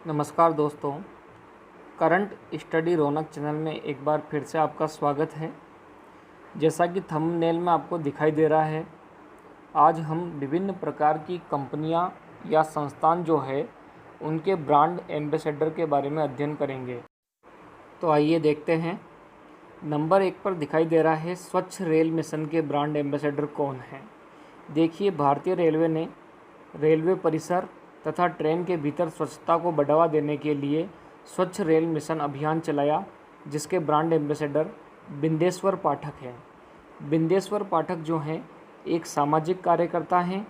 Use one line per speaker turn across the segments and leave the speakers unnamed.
नमस्कार दोस्तों, current study रौनक channel में एक बार फिर से आपका स्वागत है। जैसा कि थंबनेल में आपको दिखाई दे रहा है, आज हम विभिन्न प्रकार की कंपनियां या संस्थान जो है उनके ब्रांड एम्बेसडर के बारे में अध्ययन करेंगे। तो आइए देखते हैं। नंबर 1 पर दिखाई दे रहा है स्वच्छ रेल मिशन के ब्रांड एम्बेसडर कौन हैं। देखिए, भारतीय रेलवे ने रेलवे परिसर तथा ट्रेन के भीतर स्वच्छता को बढ़ावा देने के लिए स्वच्छ रेल मिशन अभियान चलाया, जिसके ब्रांड एम्बेसडर बिंदेश्वर पाठक हैं। बिंदेश्वर पाठक जो हैं एक सामाजिक कार्यकर्ता हैं,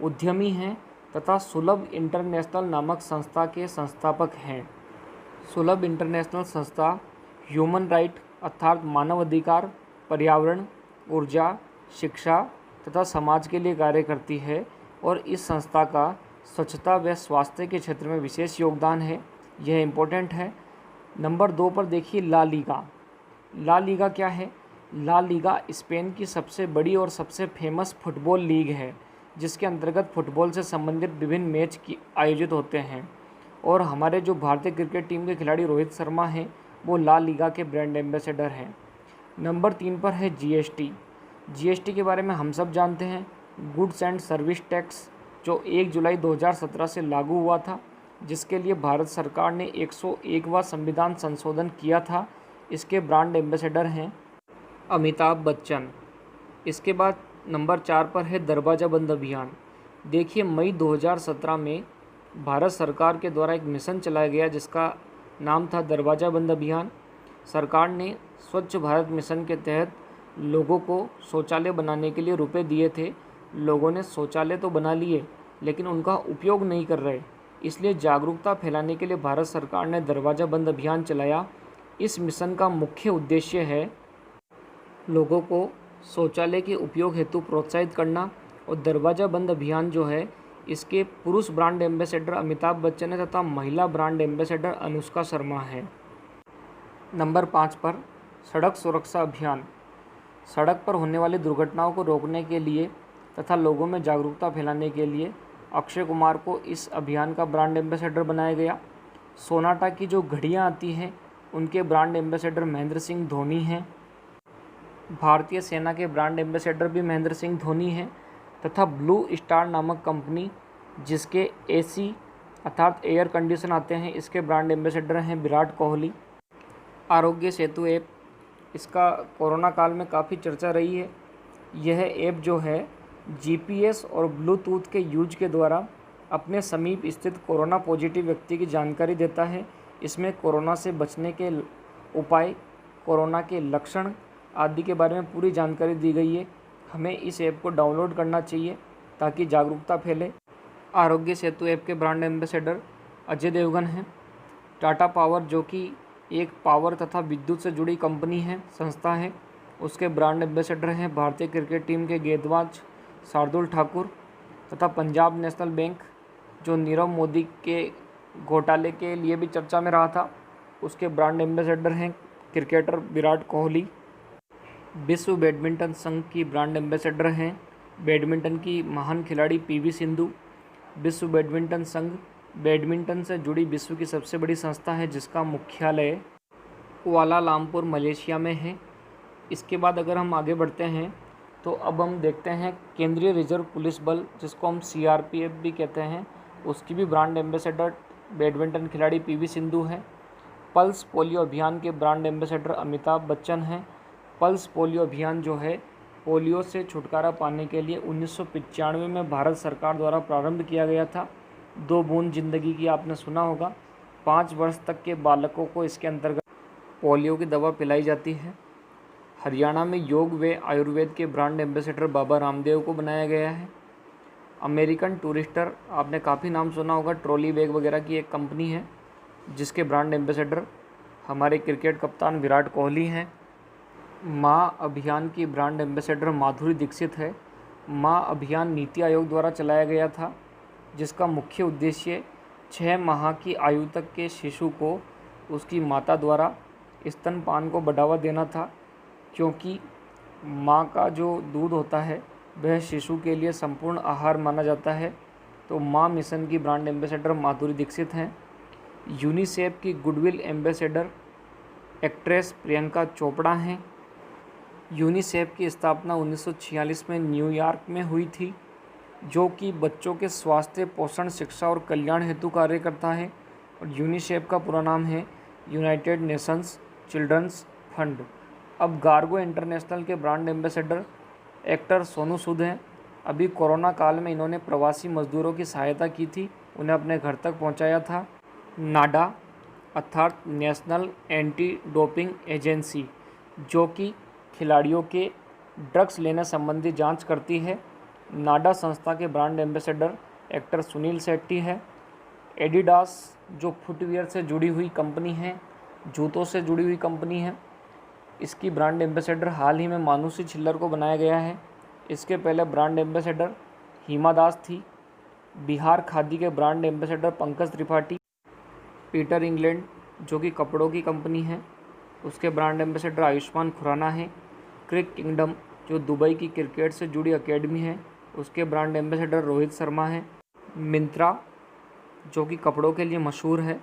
उद्यमी हैं तथा सुलभ इंटरनेशनल नामक संस्था के संस्थापक हैं। सुलभ इंटरनेशनल संस्था ह्यूमन राइट अर्थात मानव अधिकार, पर्यावरण, ऊर्जा, शिक्षा तथा समाज के लिए कार्य करती है और इस संस्था का स्वच्छता व स्वास्थ्य के क्षेत्र में विशेष योगदान है। यह इम्पोर्टेंट है। नंबर 2 पर देखिए ला लीगा। ला लीगा क्या है? ला लीगा स्पेन की सबसे बड़ी और सबसे फेमस फुटबॉल लीग है, जिसके अंतर्गत फुटबॉल से संबंधित विभिन्न मैच आयोजित होते हैं। और हमारे जो भारतीय क्रिकेट टीम के खिलाड़ी रोहित शर्मा हैं, वो ला लीगा के ब्रांड एम्बेसडर हैं। नंबर 3 पर है जीएसटी। जीएसटी के बारे में हम सब जानते हैं। गुड्स एंड सर्विस टैक्स जो 1 जुलाई 2017 से लागू हुआ था, जिसके लिए भारत सरकार ने 101वां संविधान संशोधन किया था। इसके ब्रांड एम्बेसडर हैं अमिताभ बच्चन। इसके बाद नंबर 4 पर है दरवाज़ा बंद अभियान। देखिए, मई 2017 में भारत सरकार के द्वारा एक मिशन चलाया गया, जिसका नाम था दरवाज़ा बंद अभियान। सरकार ने स्वच्छ भारत मिशन के तहत लोगों को शौचालय बनाने के लिए रुपए दिए थे। लोगों ने शौचालय तो बना लिए, लेकिन उनका उपयोग नहीं कर रहे। इसलिए जागरूकता फैलाने के लिए भारत सरकार ने दरवाज़ा बंद अभियान चलाया। इस मिशन का मुख्य उद्देश्य है लोगों को शौचालय के उपयोग हेतु प्रोत्साहित करना। और दरवाज़ा बंद अभियान जो है, इसके पुरुष ब्रांड एम्बेसडर अमिताभ बच्चन है तथा महिला ब्रांड एम्बेसडर अनुष्का शर्मा है। नंबर 5 पर सड़क सुरक्षा अभियान। सड़क पर होने वाली दुर्घटनाओं को रोकने के लिए तथा लोगों में जागरूकता फैलाने के लिए अक्षय कुमार को इस अभियान का ब्रांड एम्बेसडर बनाया गया। सोनाटा की जो घड़ियां आती हैं, उनके ब्रांड एम्बेसडर महेंद्र सिंह धोनी हैं। भारतीय सेना के ब्रांड एम्बेसडर भी महेंद्र सिंह धोनी हैं तथा ब्लू स्टार नामक कंपनी, जिसके एसी अर्थात एयर कंडीशन आते हैं, इसके ब्रांड एम्बेसडर हैं विराट कोहली। आरोग्य सेतु ऐप, इसका कोरोना काल में काफ़ी चर्चा रही है। यह ऐप जो है जीपीएस और ब्लूटूथ के यूज के द्वारा अपने समीप स्थित कोरोना पॉजिटिव व्यक्ति की जानकारी देता है। इसमें कोरोना से बचने के उपाय, कोरोना के लक्षण आदि के बारे में पूरी जानकारी दी गई है। हमें इस ऐप को डाउनलोड करना चाहिए ताकि जागरूकता फैले। आरोग्य सेतु ऐप के ब्रांड एम्बेसडर अजय देवगन हैं। टाटा पावर जो कि एक पावर तथा विद्युत से जुड़ी कंपनी है, संस्था है, उसके ब्रांड एम्बेसडर हैं भारतीय क्रिकेट टीम के गेंदबाज शार्दुल ठाकुर। तथा पंजाब नेशनल बैंक जो नीरव मोदी के घोटाले के लिए भी चर्चा में रहा था, उसके ब्रांड एम्बेसडर हैं क्रिकेटर विराट कोहली। विश्व बैडमिंटन संघ की ब्रांड एम्बेसडर हैं बैडमिंटन की महान खिलाड़ी पीवी सिंधु। विश्व बैडमिंटन संघ बैडमिंटन से जुड़ी विश्व की सबसे बड़ी संस्था है, जिसका मुख्यालय कुआलालंपुर मलेशिया में है। इसके बाद अगर हम आगे बढ़ते हैं तो अब हम देखते हैं केंद्रीय रिजर्व पुलिस बल, जिसको हम सीआरपीएफ भी कहते हैं, उसकी भी ब्रांड एम्बेसडर बैडमिंटन खिलाड़ी पीवी सिंधु है। पल्स पोलियो अभियान के ब्रांड एम्बेसडर अमिताभ बच्चन हैं। पल्स पोलियो अभियान जो है, पोलियो से छुटकारा पाने के लिए 1995 में भारत सरकार द्वारा प्रारंभ किया गया था। 2 बूंद जिंदगी की आपने सुना होगा। 5 वर्ष तक के बालकों को इसके अंतर्गत पोलियो की दवा पिलाई जाती है। हरियाणा में योग व आयुर्वेद के ब्रांड एम्बेसडर बाबा रामदेव को बनाया गया है। अमेरिकन टूरिस्टर, आपने काफ़ी नाम सुना होगा, ट्रॉली बैग वगैरह की एक कंपनी है, जिसके ब्रांड एम्बेसडर हमारे क्रिकेट कप्तान विराट कोहली हैं। माँ अभियान की ब्रांड एम्बेसडर माधुरी दीक्षित है। माँ अभियान नीति आयोग द्वारा चलाया गया था, जिसका मुख्य उद्देश्य 6 माह की आयु तक के शिशु को उसकी माता द्वारा स्तनपान को बढ़ावा देना था, क्योंकि माँ का जो दूध होता है वह शिशु के लिए संपूर्ण आहार माना जाता है। तो माँ मिशन की ब्रांड एम्बेसडर माधुरी दीक्षित हैं। यूनिसेफ की goodwill ambassador actress Priyanka Chopra हैं। यूनिसेफ की स्थापना 1946 में न्यूयॉर्क में हुई थी, जो कि बच्चों के स्वास्थ्य, पोषण, शिक्षा और कल्याण हेतु कार्य करता है। और यूनिसेफ का पूरा नाम है यूनाइटेड नेशंस चिल्ड्रंस फंड। अब गार्गो इंटरनेशनल के brand ambassador actor Sonu Sood हैं। अभी कोरोना काल में इन्होंने प्रवासी मजदूरों की सहायता की थी, उन्हें अपने घर तक पहुंचाया था। नाडा अर्थात नेशनल एंटी डोपिंग एजेंसी, जो कि खिलाड़ियों के ड्रग्स लेने संबंधी जांच करती है। नाडा संस्था के brand ambassador actor Sunil Shetty है। एडिडास जो फुटवियर से जुड़ी हुई कंपनी है, जूतों से जुड़ी हुई कंपनी है, इसकी ब्रांड एम्बेसडर हाल ही में मानुषी छिल्लर को बनाया गया है। इसके पहले ब्रांड एम्बेसडर हिमा दास थी। बिहार खादी के brand ambassador Pankaj Tripathi. Peter England जो कि कपड़ों की कंपनी है, उसके ब्रांड एम्बेसडर आयुष्मान खुराना है। क्रिक किंगडम जो दुबई की क्रिकेट से जुड़ी एकेडमी है, उसके ब्रांड एम्बेसडर रोहित शर्मा है। मिंत्रा जो कि कपड़ों के लिए मशहूर है,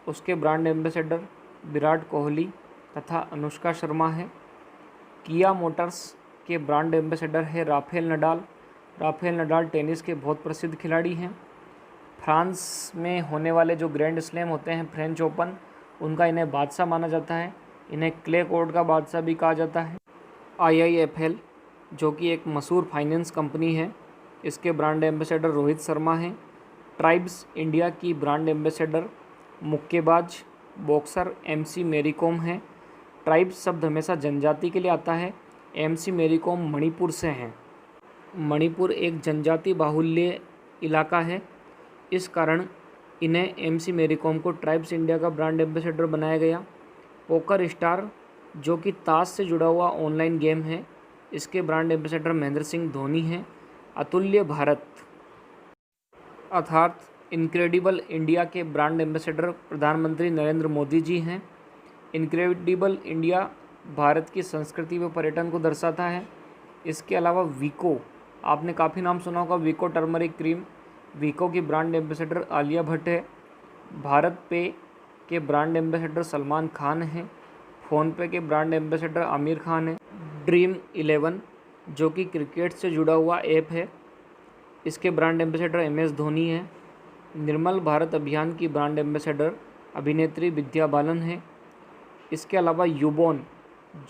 उसके ब्रांड एम्बेसडर विराट कोहली तथा अनुष्का शर्मा है। किया मोटर्स के ब्रांड एम्बेसडर है Rafael Nadal. Rafael Nadal tennis के बहुत प्रसिद्ध खिलाड़ी हैं। फ्रांस में होने वाले जो ग्रैंड स्लैम होते हैं, फ्रेंच ओपन, उनका इन्हें बादशाह माना जाता है। इन्हें क्ले कोर्ट का बादशाह भी कहा जाता है। IIFL जो कि एक मशहूर फाइनेंस कंपनी है, इसके ब्रांड एम्बेसडर रोहित शर्मा हैं। ट्राइब्स इंडिया की ब्रांड एम्बेसडर मुक्केबाज बॉक्सर MC मेरी कॉम हैं। ट्राइब्स शब्द हमेशा जनजाति के लिए आता है। MC मेरी कॉम मणिपुर से हैं। मणिपुर एक जनजाति बाहुल्य इलाका है, इस कारण इन्हें MC मेरी कॉम को ट्राइब्स इंडिया का ब्रांड एम्बेसडर बनाया गया। पोकर स्टार जो कि ताश से जुड़ा हुआ ऑनलाइन गेम है, इसके ब्रांड एम्बेसडर महेंद्र सिंह धोनी हैं। अतुल्य भारत अर्थात इनक्रेडिबल इंडिया के ब्रांड एम्बेसडर प्रधानमंत्री नरेंद्र मोदी जी हैं। इनक्रेडिबल इंडिया भारत की संस्कृति व पर्यटन को दर्शाता है। इसके अलावा वीको, आपने काफ़ी नाम सुना होगा, वीको टर्मरिक क्रीम। वीको की ब्रांड एम्बेसडर आलिया भट्ट है। भारत पे के ब्रांड एम्बेसडर सलमान खान हैं। फ़ोनपे के ब्रांड एम्बेसडर आमिर खान हैं। ड्रीम 11 जो कि क्रिकेट से जुड़ा हुआ ऐप है, इसके ब्रांड एम्बेसडर MS धोनी हैं। निर्मल भारत अभियान की ब्रांड एम्बेसडर अभिनेत्री विद्या बालन है। इसके अलावा यूबोन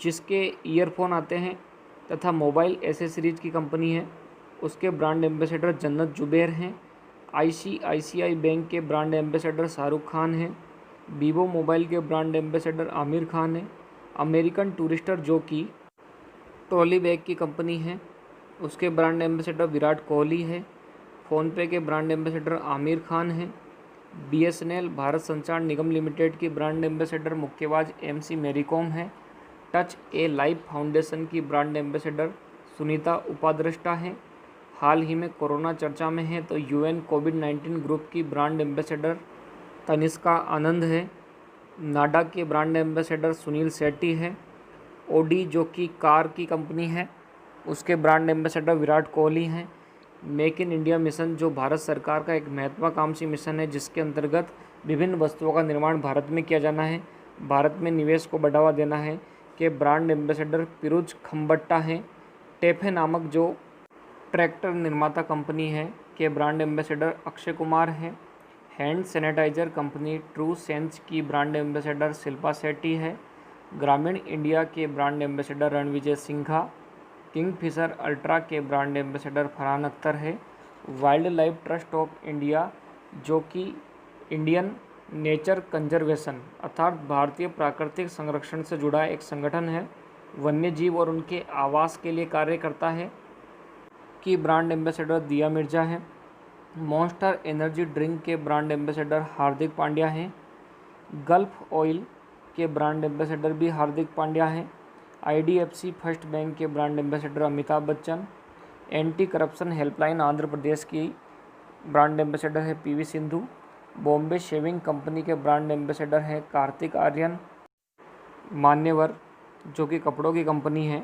जिसके ईयरफोन आते हैं तथा मोबाइल एसेसरीज की कंपनी है, उसके ब्रांड एम्बेसडर जन्नत जुबैर हैं। ICICI बैंक के ब्रांड एम्बेसडर शाहरुख खान हैं। वीवो मोबाइल के ब्रांड एम्बेसडर आमिर खान हैं। अमेरिकन टूरिस्टर जो कि ट्रॉली बैग की कंपनी है, उसके ब्रांड एम्बेसडर विराट कोहली है। फ़ोनपे के ब्रांड एम्बेसडर आमिर खान हैं। BSNL भारत संचार निगम लिमिटेड की ब्रांड एम्बेसडर मुक्केबाज MC मेरी कॉम है। टच ए लाइफ फाउंडेशन की ब्रांड एम्बेसडर सुनीता उपाध्याय हैं। हाल ही में कोरोना चर्चा में है तो UN कोविड-19 ग्रुप की ब्रांड एम्बेसडर तनिष्का आनंद है। नाडा के ब्रांड एम्बेसडर सुनील शेट्टी है। OD जो कि कार की कंपनी है, उसके ब्रांड एम्बेसडर विराट कोहली हैं। मेक इन इंडिया मिशन जो भारत सरकार का एक महत्वाकांक्षी मिशन है, जिसके अंतर्गत विभिन्न वस्तुओं का निर्माण भारत में किया जाना है, भारत में निवेश को बढ़ावा देना है, के ब्रांड एम्बेसडर पिरुज खम्बट्टा हैं। टेफे नामक जो ट्रैक्टर निर्माता कंपनी है, के ब्रांड एम्बेसडर अक्षय कुमार हैं। Hand sanitizer company true sense की ब्रांड एम्बेसडर शिल्पा शेट्टी है। ग्रामीण इंडिया के brand ambassador Ranvijay Singha. Kingfisher ultra के ब्रांड एम्बेसडर फरहान अख्तर है। Wild life trust of India जो कि इंडियन नेचर कंजर्वेशन अर्थात भारतीय प्राकृतिक संरक्षण से जुड़ा एक संगठन है, वन्य जीव और उनके आवास के लिए कार्य करता है, की ब्रांड एम्बेसडर दिया मिर्जा है। मॉन्स्टर एनर्जी ड्रिंक के ब्रांड एम्बेसडर हार्दिक पांड्या हैं। गल्फ ऑयल के ब्रांड एम्बेसडर भी हार्दिक पांड्या हैं। IDFC फर्स्ट बैंक के brand ambassador Amitabh Bachchan. Anti corruption helpline Andhra Pradesh की ब्रांड एम्बेसडर है PV Sindhu. Bombay shaving company के ब्रांड एम्बेसडर हैं कार्तिक आर्यन। मान्यवर जो कि कपड़ों की कंपनी है,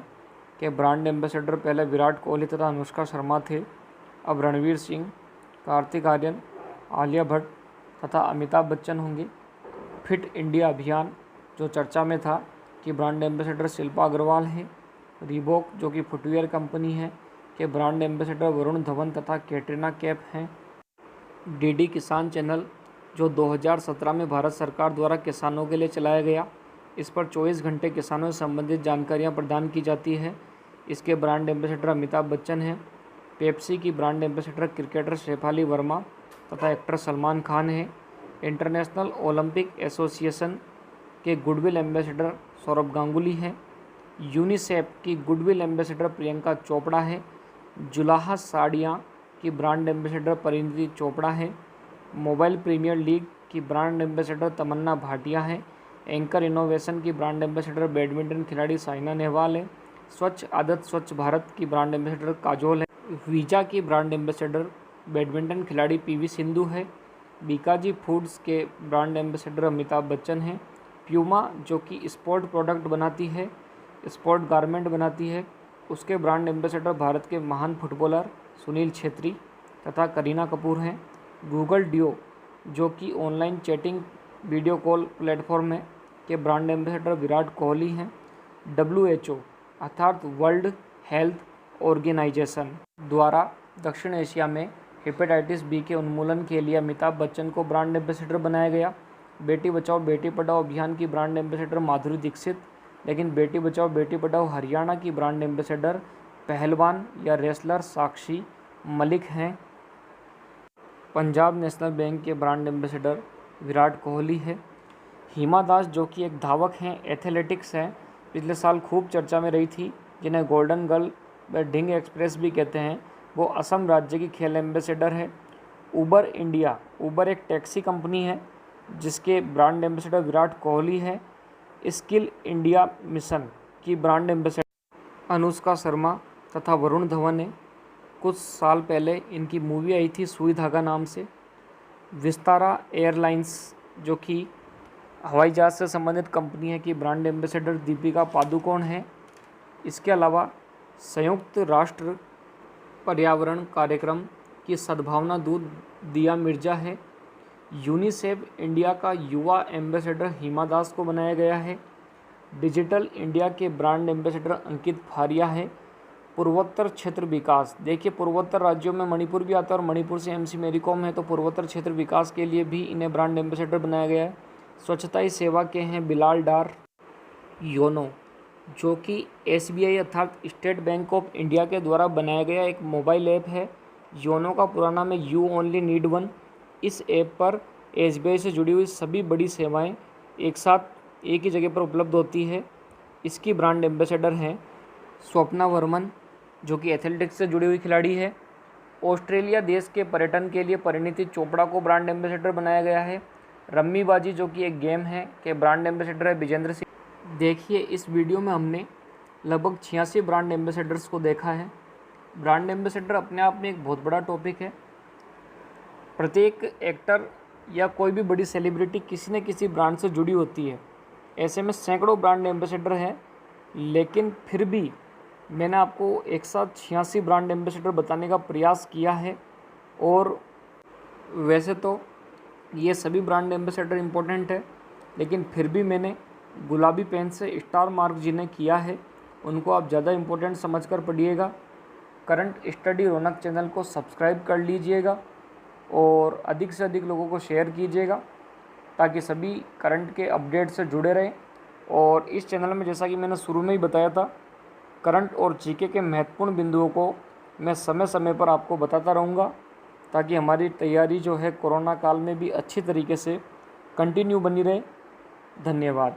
के ब्रांड एम्बेसडर पहले विराट कोहली तथा अनुष्का शर्मा थे, अब रणवीर सिंह, कार्तिक आर्यन, आलिया भट्ट तथा अमिताभ बच्चन होंगे। फिट इंडिया अभियान जो चर्चा में था कि ब्रांड एम्बेसडर शिल्पा अग्रवाल है। रीबॉक जो कि फुटवियर कंपनी है के ब्रांड एम्बेसडर वरुण धवन तथा कैटरीना कैफ हैं। डीडी किसान चैनल जो 2017 में भारत सरकार द्वारा किसानों के लिए चलाया गया, इस पर 24 घंटे किसानों से संबंधित जानकारियां प्रदान की जाती है। इसके ब्रांड एम्बेसडर अमिताभ बच्चन हैं। पेप्सी की brand ambassador cricketer Shafali Verma तथा एक्टर सलमान खान है। इंटरनेशनल ओलंपिक एसोसिएशन के गुडविल एम्बेसडर सौरभ गांगुली हैं। यूनिसेफ की गुडविल एम्बेसडर प्रियंका चोपड़ा है। जुलाहा साड़ियाँ की ब्रांड एम्बेसडर परिणीति चोपड़ा है। मोबाइल प्रीमियर लीग की ब्रांड एम्बेसडर तमन्ना भाटिया है। एंकर इनोवेशन की ब्रांड एम्बेसडर बैडमिंटन खिलाड़ी साइना नेहवाल है। स्वच्छ आदत स्वच्छ भारत की ब्रांड एम्बेसडर काजोल है। वीजा की ब्रांड एम्बेसडर बैडमिंटन खिलाड़ी पीवी सिंधु है। बीकाजी फूड्स के ब्रांड एम्बेसडर अमिताभ बच्चन हैं। प्यूमा जो कि स्पोर्ट प्रोडक्ट बनाती है, स्पोर्ट गारमेंट बनाती है, उसके ब्रांड एम्बेसडर भारत के महान फुटबॉलर सुनील छेत्री तथा करीना कपूर हैं। गूगल डियो जो कि online chatting video call platform है के ब्रांड एम्बेसडर विराट कोहली हैं। WHO अर्थात वर्ल्ड हेल्थ ऑर्गेनाइजेशन द्वारा दक्षिण एशिया में हेपेटाइटिस बी के उन्मूलन के लिए अमिताभ बच्चन को ब्रांड एम्बेसडर बनाया गया। बेटी बचाओ बेटी पढ़ाओ अभियान की ब्रांड एम्बेसडर माधुरी दीक्षित, लेकिन बेटी बचाओ बेटी पढ़ाओ हरियाणा की ब्रांड एम्बेसडर पहलवान या रेसलर साक्षी मलिक हैं। पंजाब नेशनल बैंक के ब्रांड एम्बेसडर विराट कोहली है। हिमा दास जो कि एक धावक हैं, एथलेटिक्स हैं, पिछले साल खूब चर्चा में रही थी, जिन्हें गोल्डन गर्ल व ढिंग एक्सप्रेस भी कहते हैं, वो असम राज्य की खेल एम्बेसडर है। उबर इंडिया, उबर एक टैक्सी कंपनी है जिसके ब्रांड एम्बेसडर विराट कोहली है। स्किल इंडिया मिशन की ब्रांड एम्बेसडर अनुष्का शर्मा तथा वरुण धवन है। कुछ साल पहले इनकी मूवी आई थी सुई धागा नाम से। विस्तारा एयरलाइंस जो कि हवाई जहाज़ से संबंधित कंपनी है की ब्रांड एम्बेसडर दीपिका पादुकोण है। इसके अलावा संयुक्त राष्ट्र पर्यावरण कार्यक्रम की सद्भावना दूत दिया मिर्जा है। यूनिसेफ इंडिया का युवा एम्बेसडर हिमा दास को बनाया गया है। डिजिटल इंडिया के ब्रांड एम्बेसडर अंकित फारिया है। पूर्वोत्तर क्षेत्र विकास, देखिए पूर्वोत्तर राज्यों में मणिपुर भी आता है और मणिपुर से MC मेरी कॉम है, तो पूर्वोत्तर क्षेत्र विकास के लिए भी इन्हें ब्रांड एम्बेसडर बनाया गया है। स्वच्छता ही सेवा के हैं बिलाल डार। योनो जो कि SBI अर्थात स्टेट बैंक ऑफ इंडिया के द्वारा बनाया गया एक मोबाइल ऐप है। योनो का पूरा नाम है यू ओनली नीड वन। इस ऐप पर SBI से जुड़ी हुई सभी बड़ी सेवाएं एक साथ एक ही जगह पर उपलब्ध होती है। इसकी ब्रांड एम्बेसडर हैं स्वप्ना वर्मन जो कि एथलेटिक्स से जुड़ी हुई खिलाड़ी है। ऑस्ट्रेलिया देश के पर्यटन के लिए परिणीति चोपड़ा को ब्रांड एम्बेसडर बनाया गया है। रम्मीबाजी जो कि एक गेम है के ब्रांड एम्बेसडर है विजेंद्र सिंह। देखिए इस वीडियो में हमने लगभग 86 ब्रांड एम्बेसडर्स को देखा है। ब्रांड एम्बेसडर अपने आप में एक बहुत बड़ा टॉपिक है। प्रत्येक एक्टर या कोई भी बड़ी सेलिब्रिटी किसी न किसी ब्रांड से जुड़ी होती है। ऐसे में सैकड़ों ब्रांड एम्बेसडर हैं, लेकिन फिर भी मैंने आपको एक साथ 86 ब्रांड एम्बेसडर बताने का प्रयास किया है। और वैसे तो ये सभी ब्रांड एम्बेसडर इम्पोर्टेंट है, लेकिन फिर भी मैंने गुलाबी पेन से स्टार मार्क जिन्हें किया है उनको आप ज़्यादा इम्पोर्टेंट समझकर पढ़िएगा। करंट स्टडी रौनक चैनल को सब्सक्राइब कर लीजिएगा और अधिक से अधिक लोगों को शेयर कीजिएगा ताकि सभी करंट के अपडेट से जुड़े रहें। और इस चैनल में जैसा कि मैंने शुरू में ही बताया था, करंट और जीके के महत्वपूर्ण बिंदुओं को मैं समय समय पर आपको बताता रहूँगा ताकि हमारी तैयारी जो है कोरोना काल में भी अच्छी तरीके से कंटिन्यू बनी रहे। धन्यवाद।